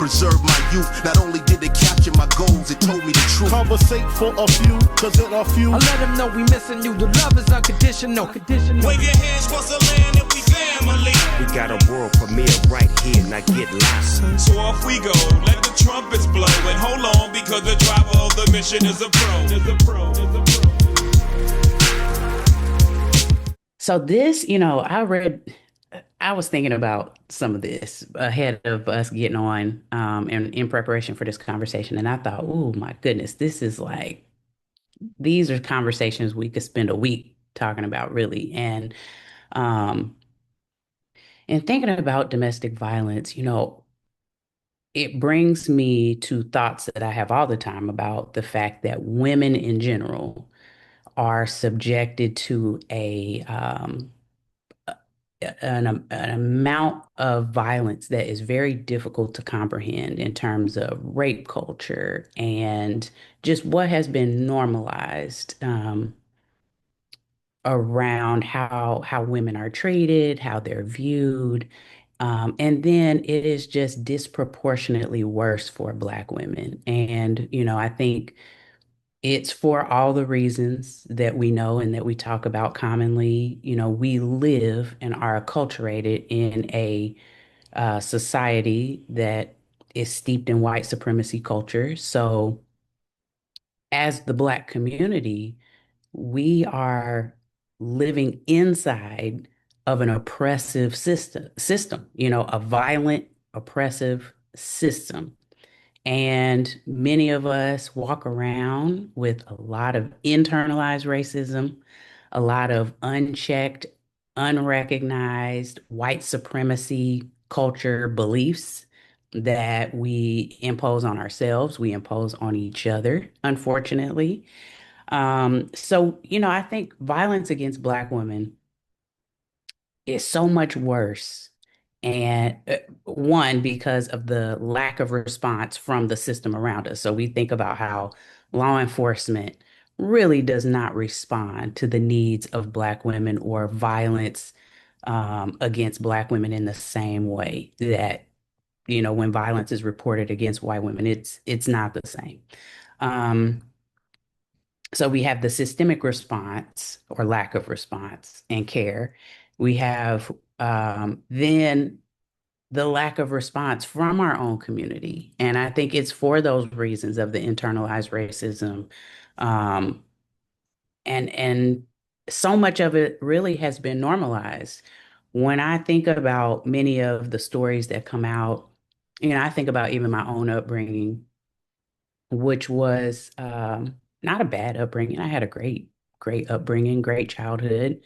preserved my youth. Not only did it capture my goals, it told me the truth. Conversate for a few, cause in a few. I let them know we missing you. The love is unconditional. Wave your hands across the land if we family. We got a world premiere right here, now get lost. So off we go, let the trumpets blow. And hold on, because the driver of the mission is a pro. So this, I was thinking about some of this ahead of us getting on and in preparation for this conversation. And I thought, oh my goodness, these are conversations we could spend a week talking about, really. And thinking about domestic violence, it brings me to thoughts that I have all the time about the fact that women in general are subjected to an amount of violence that is very difficult to comprehend in terms of rape culture and just what has been normalized around how women are treated, how they're viewed. And then it is just disproportionately worse for Black women. And, I think it's for all the reasons that we know and that we talk about commonly. We live and are acculturated in a society that is steeped in white supremacy culture. So, as the Black community, we are living inside of an oppressive system, a violent, oppressive system. And many of us walk around with a lot of internalized racism, a lot of unchecked, unrecognized white supremacy culture beliefs that we impose on ourselves, we impose on each other, unfortunately. So, I think violence against Black women is so much worse. And one, because of the lack of response from the system around us. So we think about how law enforcement really does not respond to the needs of Black women or violence against Black women in the same way that, when violence is reported against white women, it's not the same. So we have the systemic response or lack of response and care. We have then the lack of response from our own community. And I think it's for those reasons of the internalized racism. And so much of it really has been normalized. When I think about many of the stories that come out, I think about even my own upbringing, which was not a bad upbringing. I had a great upbringing, great childhood,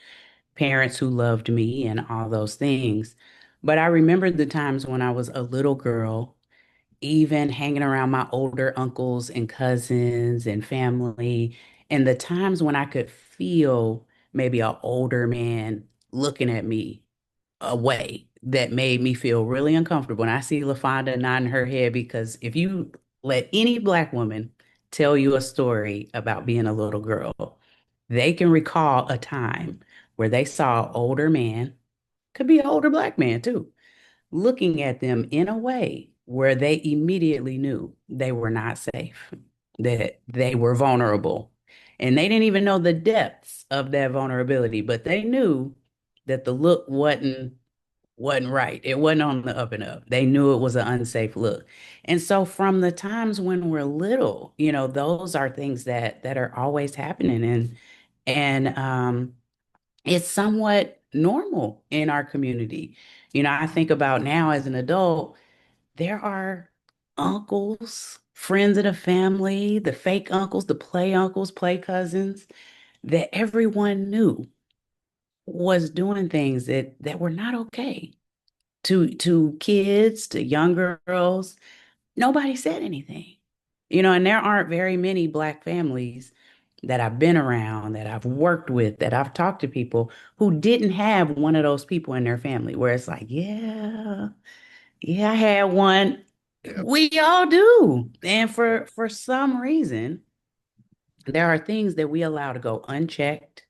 parents who loved me and all those things. But I remember the times when I was a little girl, even hanging around my older uncles and cousins and family, and the times when I could feel maybe an older man looking at me a way that made me feel really uncomfortable. And I see LaFonda nodding her head because if you let any Black woman tell you a story about being a little girl, they can recall a time where they saw an older man, could be an older Black man too, looking at them in a way where they immediately knew they were not safe, that they were vulnerable. And they didn't even know the depths of that vulnerability, but they knew that the look wasn't right. It wasn't on the up and up. They knew it was an unsafe look. And so from the times when we're little, those are things that are always happening. And it's somewhat normal in our community. I think about now as an adult, there are uncles, friends of the family, the fake uncles, play cousins, that everyone knew was doing things that were not okay to kids, to young girls. Nobody said anything. And there aren't very many Black families that I've been around, that I've worked with, that I've talked to people who didn't have one of those people in their family where it's like, yeah, I had one. We all do. And for some reason, there are things that we allow to go unchecked,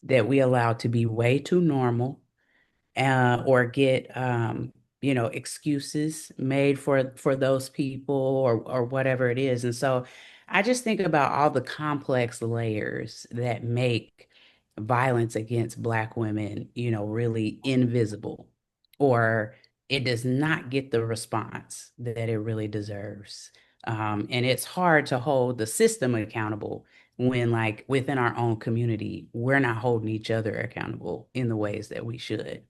that we allow to be way too normal, or get excuses made for those people or whatever it is. And so I just think about all the complex layers that make violence against Black women, really invisible, or it does not get the response that it really deserves. And it's hard to hold the system accountable when, like, within our own community, we're not holding each other accountable in the ways that we should.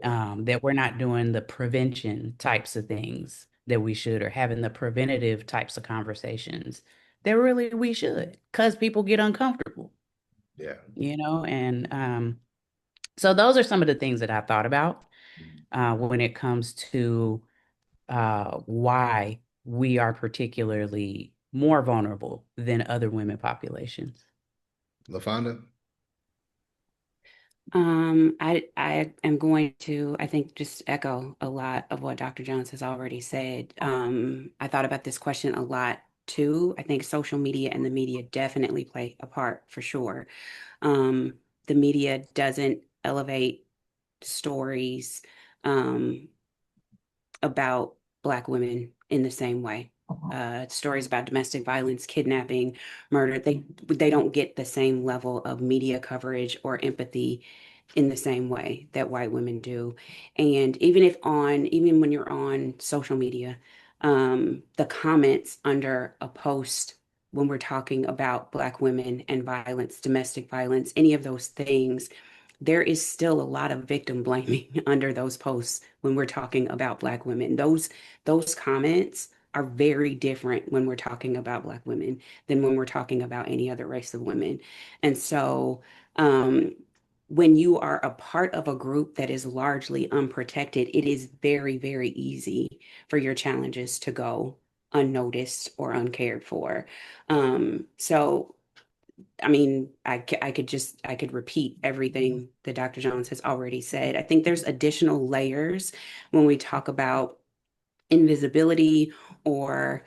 That we're not doing the prevention types of things that we should, or having the preventative types of conversations that really we should, because people get uncomfortable, Yeah. and so those are some of the things that I thought about when it comes to why we are particularly more vulnerable than other women populations. LaFonda? I am going to, I think, just echo a lot of what Dr. Jones has already said. I thought about this question a lot too. I think social media and the media definitely play a part for sure. Um, the media doesn't elevate stories um, about Black women in the same way. Stories about domestic violence, kidnapping, murder, they don't get the same level of media coverage or empathy in the same way that white women do. And even when you're on social media, the comments under a post when we're talking about Black women and violence, domestic violence, any of those things, there is still a lot of victim blaming under those posts when we're talking about Black women. Those comments are very different when we're talking about Black women than when we're talking about any other race of women. And so when you are a part of a group that is largely unprotected, it is very, very easy for your challenges to go unnoticed or uncared for. So I mean, I could repeat everything that Dr. Jones has already said. I think there's additional layers when we talk about invisibility or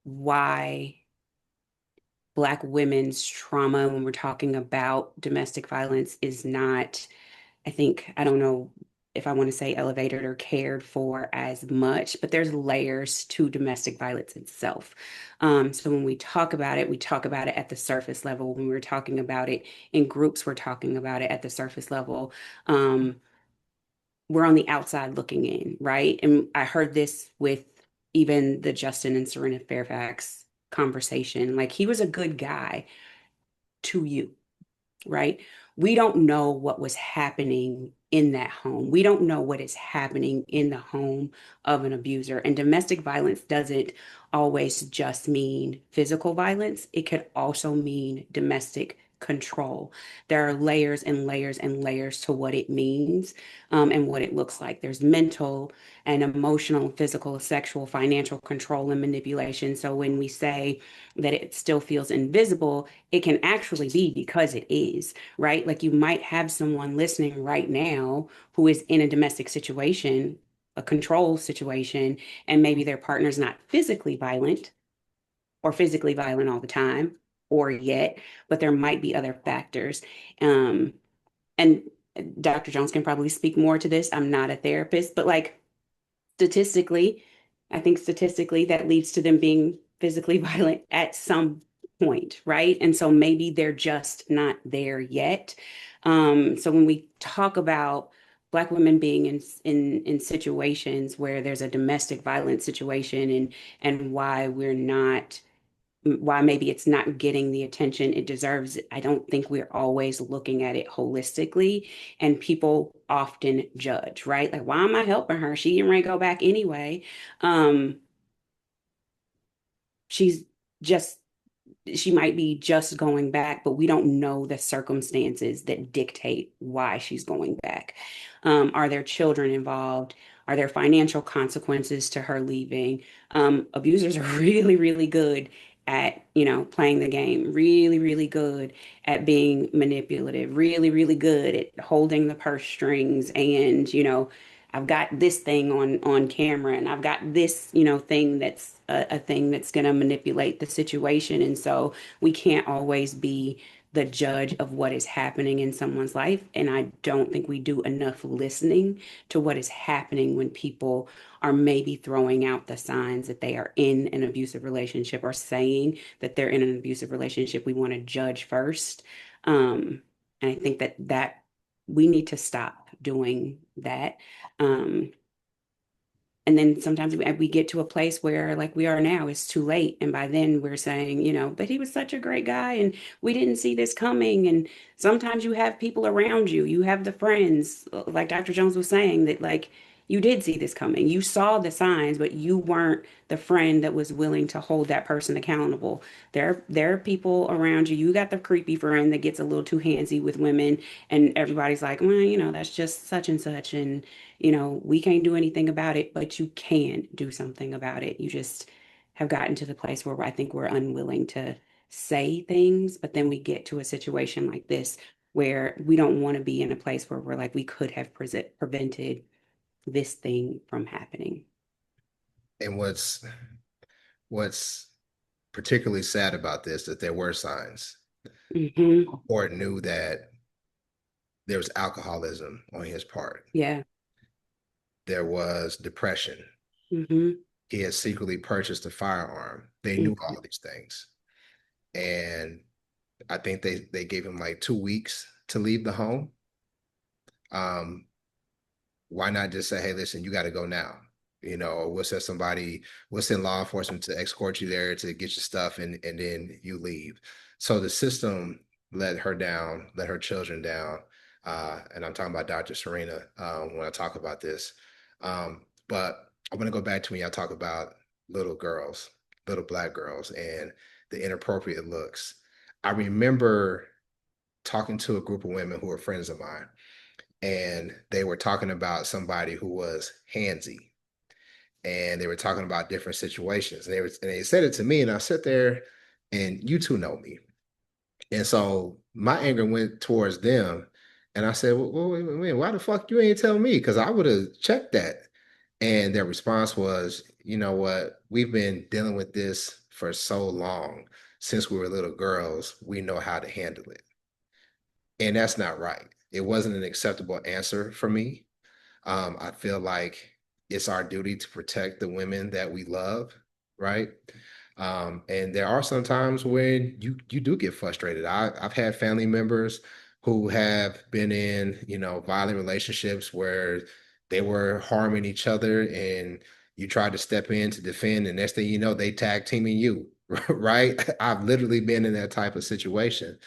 why Black women's trauma when we're talking about domestic violence is not, I think, I don't know if I want to say elevated or cared for as much, but there's layers to domestic violence itself. So when we talk about it, we talk about it at the surface level. When we're talking about it in groups, we're talking about it at the surface level. We're on the outside looking in, right? And I heard this with even the Justin and Serena Fairfax conversation. Like, he was a good guy to you, right? We don't know what was happening in that home. We don't know what is happening in the home of an abuser. And domestic violence doesn't always just mean physical violence, it could also mean domestic control. There are layers and layers and layers to what it means and what it looks like. There's mental and emotional, physical, sexual, financial control and manipulation. So when we say that it still feels invisible, it can actually be because it is, right? Like, you might have someone listening right now who is in a domestic situation, a control situation, and maybe their partner's not physically violent or physically violent all the time or yet, but there might be other factors. And Dr. Jones can probably speak more to this. I'm not a therapist, but like, statistically, I think statistically that leads to them being physically violent at some point, right? And so maybe they're just not there yet. So when we talk about Black women being in situations where there's a domestic violence situation, and why maybe it's not getting the attention it deserves, I don't think we're always looking at it holistically. And people often judge, right? Like, why am I helping her? She didn't go back anyway. Um, she's just she might be just going back, but we don't know the circumstances that dictate why she's going back. Are there children involved? Are there financial consequences to her leaving? Abusers are really, really good at, playing the game, really, really good at being manipulative, really, really good at holding the purse strings and, I've got this thing on camera and I've got this, thing that's a thing that's going to manipulate the situation. And so we can't always be the judge of what is happening in someone's life. And I don't think we do enough listening to what is happening when people are maybe throwing out the signs that they are in an abusive relationship or saying that they're in an abusive relationship. We want to judge first. And I think that we need to stop doing that. Um, and then sometimes we get to a place where, like we are now, it's too late. And by then we're saying, but he was such a great guy and we didn't see this coming. And sometimes you have people around you, you have the friends, like Dr. Jones was saying, that like you did see this coming. You saw the signs, but you weren't the friend that was willing to hold that person accountable. There are people around you. You got the creepy friend that gets a little too handsy with women, and everybody's like, well, that's just such and such. And we can't do anything about it, but you can do something about it. You just have gotten to the place where I think we're unwilling to say things, but then we get to a situation like this where we don't want to be in a place where we're like, we could have prevented this thing from happening. And what's particularly sad about this, that there were signs. Mm-hmm. Or knew that there was alcoholism on his part. Yeah. There was depression. Mm-hmm. He had secretly purchased a firearm. They knew all of these things. And I think they gave him like 2 weeks to leave the home. Why not just say, hey, listen, you got to go now? Or we'll send law enforcement to escort you there to get your stuff and then you leave. So the system let her down, let her children down. And I'm talking about Dr. Serena when I talk about this. But I'm going to go back to when y'all talk about little girls, little Black girls, and the inappropriate looks. I remember talking to a group of women who were friends of mine, and they were talking about somebody who was handsy. And they were talking about different situations. And they said it to me, and I sat there, and you two know me. And so my anger went towards them. And I said, well, wait, why the fuck you ain't tell me? Because I would have checked that. And their response was, you know what? We've been dealing with this for so long. Since we were little girls, we know how to handle it. And that's not right. It wasn't an acceptable answer for me. I feel like it's our duty to protect the women that we love, right? And there are some times when you do get frustrated. I've had family members who have been in, violent relationships where they were harming each other, and you tried to step in to defend, and next thing you know, they tag teaming you, right? I've literally been in that type of situation.